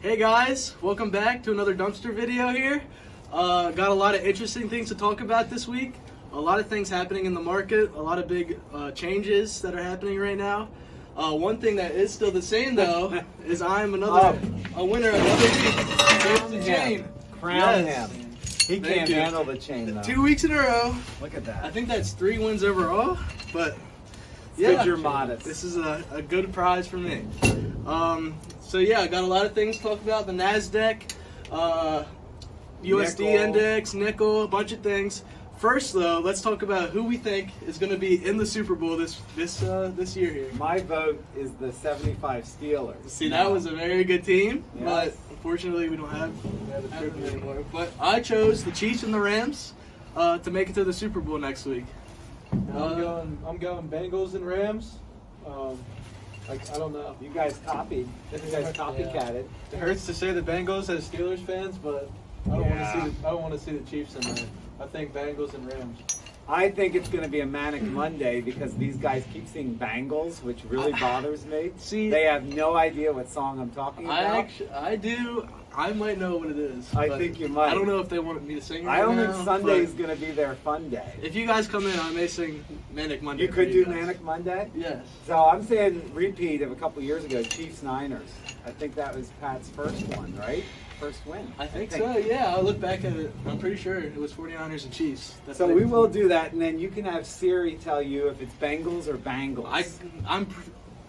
Hey guys, welcome back to another dumpster video here. Got a lot of interesting things to talk about this week. A lot of things happening in the market, a lot of big changes that are happening right now. One thing that is still the same though is I'm a winner another week. The chain. Crown him. He can't handle the chain though. 2 weeks in a row. Look at that. I think that's 3 wins overall, but yeah, you're modest. This is a good prize for me. So yeah, I got a lot of things to talk about. The Nasdaq, USD index, nickel, a bunch of things. First though, let's talk about who we think is going to be in the Super Bowl this year here. My vote is the 75 Steelers. See, that was a very good team, Yes. but unfortunately we don't have them anymore. But I chose the Chiefs and the Rams to make it to the Super Bowl next week. I'm going Bengals and Rams. I don't know. You guys copied. You guys copycatted. It hurts to say the Bengals as Steelers fans, but I don't want to see the Chiefs in there. I think Bengals and Rams. I think it's going to be a manic Monday because these guys keep seeing Bangles, which really bothers me. See, they have no idea what song I'm talking about. I do. I might know what it is. I think you might. I don't know if they want me to sing. I don't think Sunday is going to be their fun day. If you guys come in, I may sing Manic Monday. You could do Manic Monday? Yes. So I'm saying repeat of a couple years ago, Chiefs Niners. I think that was Pat's first one, right? First win. I think so, yeah. I'll look back at it. I'm pretty sure it was 49ers and Chiefs. So we will do that, and then you can have Siri tell you if it's Bengals or Bangles.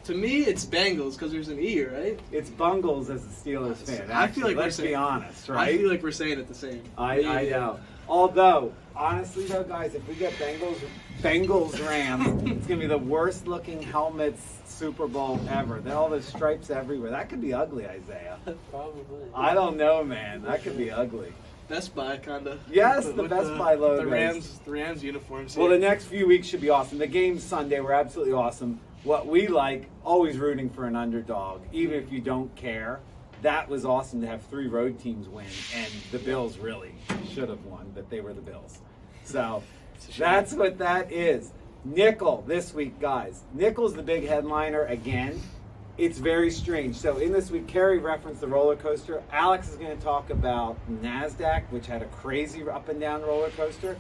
To me, it's Bengals because there's an E, right? It's Bungles as a Steelers fan. I feel like let's be honest, right? I feel like we're saying it the same. I know. Although, honestly though, guys, if we get Bengals Rams, it's gonna be the worst looking helmets Super Bowl ever. Then all those stripes everywhere. That could be ugly, Isaiah. Probably. I don't know, man. That could be ugly. Best Buy kind of. Yes, the Best Buy logo. The Rams uniforms. Well, the next few weeks should be awesome. The games Sunday were absolutely awesome. What we like, always rooting for an underdog, even if you don't care. That was awesome to have 3 road teams win, and the Bills really should have won, but they were the Bills. So that's what that is. Nickel this week, guys. Nickel's the big headliner again. It's very strange. So in this week, Carrie referenced the roller coaster. Alex is going to talk about Nasdaq, which had a crazy up and down roller coaster.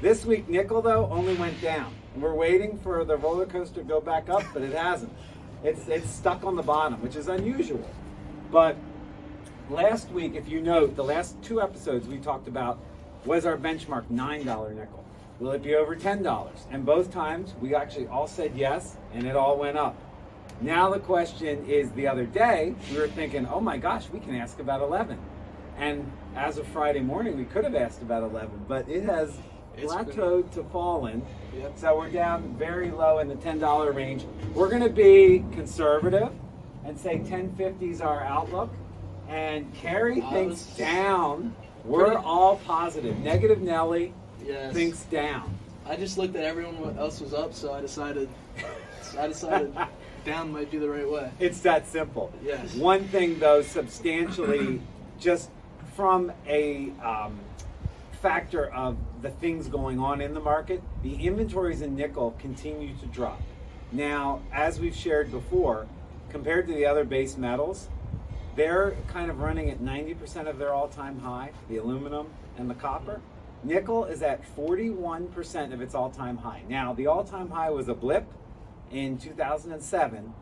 This week, nickel, though, only went down. And we're waiting for the roller coaster to go back up, but it hasn't. It's stuck on the bottom, which is unusual. But last week, if you note, the last 2 episodes we talked about was our benchmark $9 nickel. Will it be over $10? And both times, we actually all said yes, and it all went up. Now the question is, the other day, we were thinking, oh my gosh, we can ask about 11. And as of Friday morning, we could have asked about 11, but it has plateaued to fallen. Yep. So we're down very low in the $10 range. We're going to be conservative and say 10.50 is our outlook. And Carrie thinks down. We're all positive. Negative Nelly thinks down. I just looked at everyone else was up, so I decided down might be the right way. It's that simple. Yes. One thing though, substantially, just from a factor of the things going on in the market, the inventories in nickel continue to drop. Now, as we've shared before, compared to the other base metals, they're kind of running at 90% of their all-time high, the aluminum and the copper. Nickel is at 41% of its all-time high. Now, the all-time high was a blip in 2007,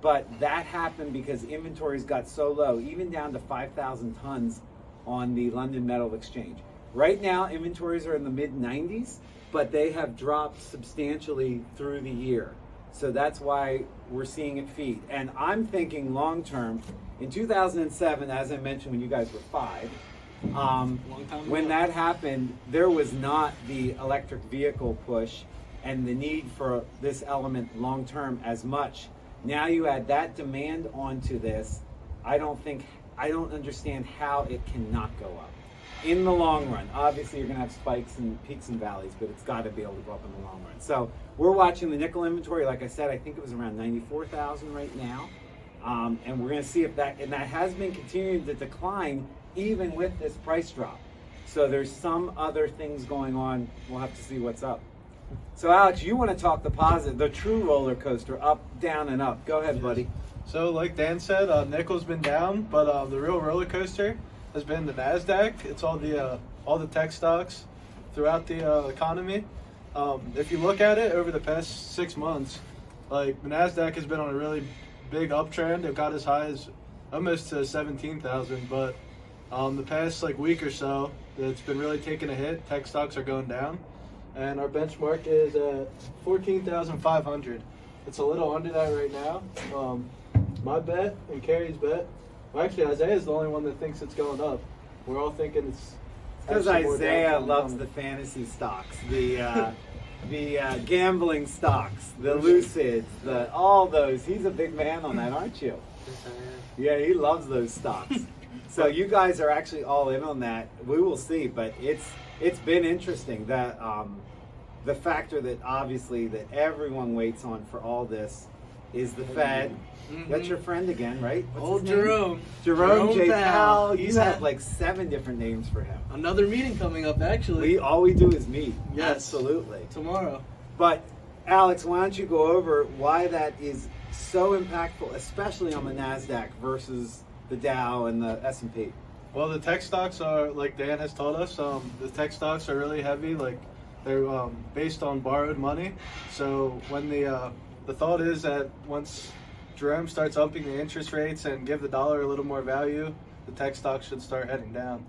but that happened because inventories got so low, even down to 5,000 tons on the London Metal Exchange. Right now, inventories are in the mid-90s, but they have dropped substantially through the year. So that's why we're seeing it feed. And I'm thinking long-term, in 2007, as I mentioned when you guys were 5, when that happened, there was not the electric vehicle push and the need for this element long-term as much. Now you add that demand onto this, I don't understand how it cannot go up. In the long run, obviously you're gonna have spikes and peaks and valleys, but it's gotta be able to go up in the long run. So we're watching the nickel inventory. Like I said, I think it was around 94,000 right now. And we're gonna see if that has been continuing to decline even with this price drop. So there's some other things going on. We'll have to see what's up. So Alex, you want to talk the positive, the true roller coaster, up, down, and up. Go ahead, buddy. So, like Dan said, nickel's been down, but the real roller coaster has been the Nasdaq. It's all the tech stocks throughout the economy. If you look at it over the past 6 months, like the Nasdaq has been on a really big uptrend. It got as high as almost to 17,000, but the past like week or so, it's been really taking a hit. Tech stocks are going down, and our benchmark is at 14,500. It's a little under that right now. My bet and Carrie's bet. Well, actually, Isaiah's the only one that thinks it's going up. We're all thinking it's Because actually more Isaiah down. loves the fantasy stocks, the gambling stocks, the Lucids, all those. He's a big man on that, aren't you? Yes, I am. Yeah, he loves those stocks. So you guys are actually all in on that. We will see, but it's been interesting that the factor that obviously that everyone waits on for all this is the Fed. That's your friend again, right? What's Old his name? Jerome. Jerome J. Powell. Powell. You He's have had like 7 different names for him. another meeting coming up actually All we do is meet. Yes. Absolutely. tomorrow. But Alex, why don't you go over why that is so impactful, especially on the Nasdaq versus the Dow and the S&P? Well, the tech stocks are, like Dan has told us, the tech stocks are really heavy. Like they're based on borrowed money. So when the thought is that once Jerome starts upping the interest rates and give the dollar a little more value, the tech stocks should start heading down.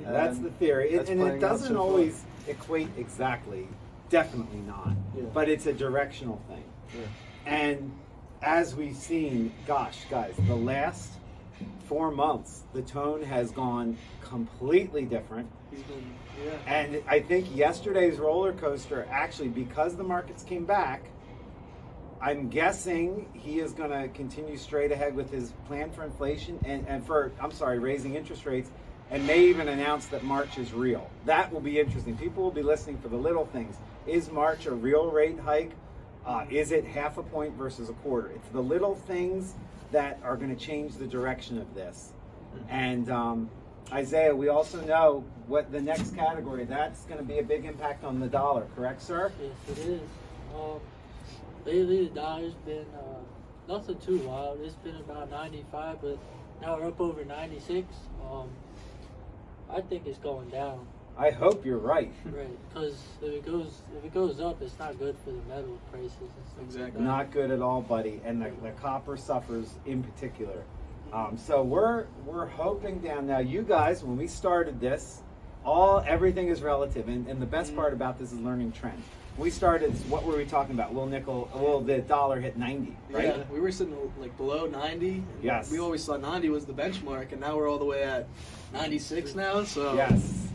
And That's the theory. that's And it playing out doesn't so far. always equate exactly. Definitely not. Yeah. But it's a directional thing. Yeah. And as we've seen, gosh, guys, the last 4 months, the tone has gone completely different. He's been yeah. And I think yesterday's roller coaster, actually, because the markets came back, I'm guessing he is going to continue straight ahead with his plan for inflation and for, raising interest rates, and may even announce that March is real. That will be interesting. People will be listening for the little things. Is March a real rate hike? Is it half a point versus a quarter? It's the little things that are going to change the direction of this. And Isaiah, we also know what the next category, that's going to be a big impact on the dollar, correct, sir? Yes, it is. Lately, the dollar's been nothing too wild. It's been about 95, but now we're up over 96. I think it's going down. I hope you're right. Right, because if it goes up, it's not good for the metal prices and stuff. Exactly. Not good at all, buddy. And the copper suffers in particular. So we're hoping down now. You guys, when we started this, everything is relative, and the best part about this is learning trends. We started. What were we talking about? Will the dollar hit 90? Right. Yeah, we were sitting like below 90. And Yes. We always thought 90 was the benchmark, and now we're all the way at 96 now. So Yes.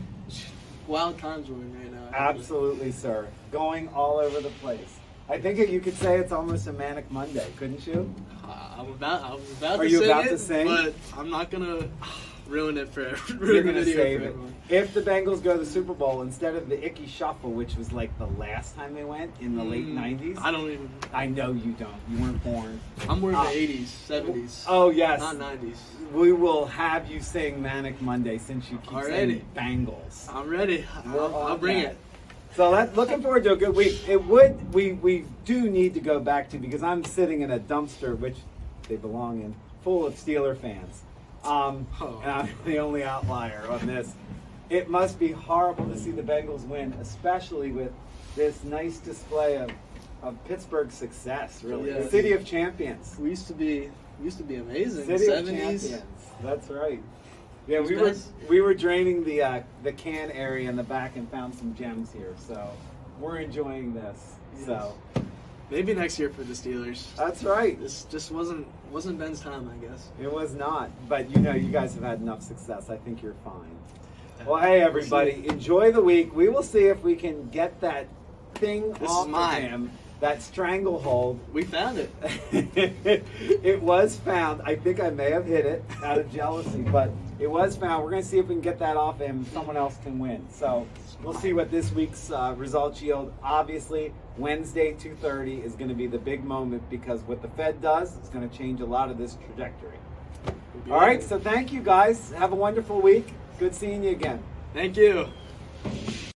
wild times we're in right now. Absolutely, sir. Going all over the place. I think you could say it's almost a manic Monday, couldn't you? I was about Are to you sing about it, to sing? but I'm not gonna ruin it for You're ruin the going to video save for it. everyone. If the Bengals go to the Super Bowl, instead of the Icky Shuffle, which was like the last time they went in the late 90s. I don't even. I know you don't. You weren't born. I'm more in Ah. the 80s, 70s. Oh, yes. Not 90s. We will have you sing Manic Monday since you keep Alrighty. saying Bengals. I'm ready. We're I'll on bring that. it. So looking forward to a good week. We do need to go back to, because I'm sitting in a dumpster, which they belong in, full of Steeler fans. And I'm the only outlier on this. It must be horrible to see the Bengals win, especially with this nice display of Pittsburgh's success, really. Yeah. City of Champions. We used to be amazing. City of 70s. Champions. That's right. Yeah, Who's we were draining the can area in the back and found some gems here, so we're enjoying this. Yes. So Maybe next year for the Steelers. that's right. This just wasn't Ben's time, I guess. It was not, but you guys have had enough success. I think you're fine. Well, hey everybody, enjoy the week. We will see if we can get that thing This off is mine. of him, that stranglehold. We found it. It was found. I think I may have hit it out of jealousy, but it was found. We're going to see if we can get that off him. Someone else can win. So we'll see what this week's results yield. Obviously, Wednesday, 2:30 is going to be the big moment, because what the Fed does is going to change a lot of this trajectory. All right, so thank you guys. Have a wonderful week. Good seeing you again. Thank you.